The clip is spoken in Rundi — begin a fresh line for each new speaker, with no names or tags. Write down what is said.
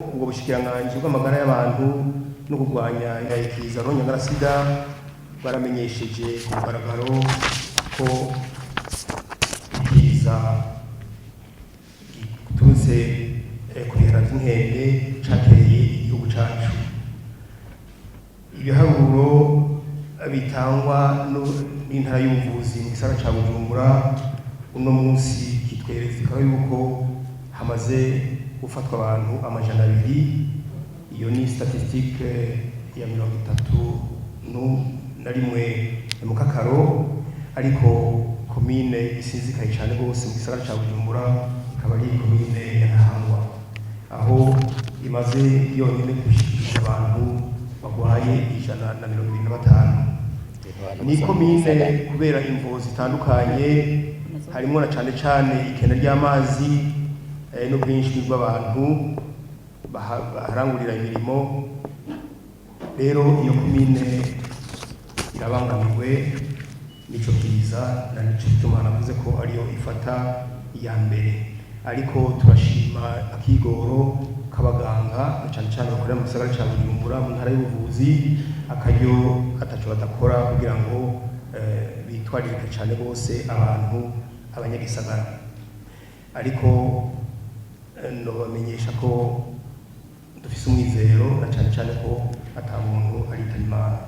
ubwo bushikiranganji bw'amagara y'abantu no kurwanya ikiza ronyangarasida baramenyesheje ku mugaragaro ko ikiza giturutse ku bihera vy'inkende cateye igihugu cacu. Ibiharuro bitangwa n'intara y'ubuvuzi mu gisagara ca Bujumbura uno munsi kitwereka yuko hamaze gufatwa abantu amajana 200. Iyo ni statistique ya 31 mu Kakaro, ariko komine isizikaye cyane gose mu gisagara ca Bujumbura ikaba ari komine ya Ntahangwa, aho imaze yonyine gushikisha abantu bagwaye 125. Ni komine kubera imvo zitandukanye, harimo na cane ikena ry'amazi n'ubwinshi bw'abantu baharangurira imirimo. Rero iyo komine irabangamiwe n'ico kiza, na nico gituma navuze ko ariyo ifata iya mbere. Ariko turashima akigoro k'abaganga na cane bakorera mu gisagara ca Bujumbura mu ntara y'ubuvuzi, akaryo ataco badakora kugira ngo bitwarire cane gose abantu abanyagisagara. Ariko nobamenyesha ko dufise umwizero na cane ko ata muntu aritana Imana.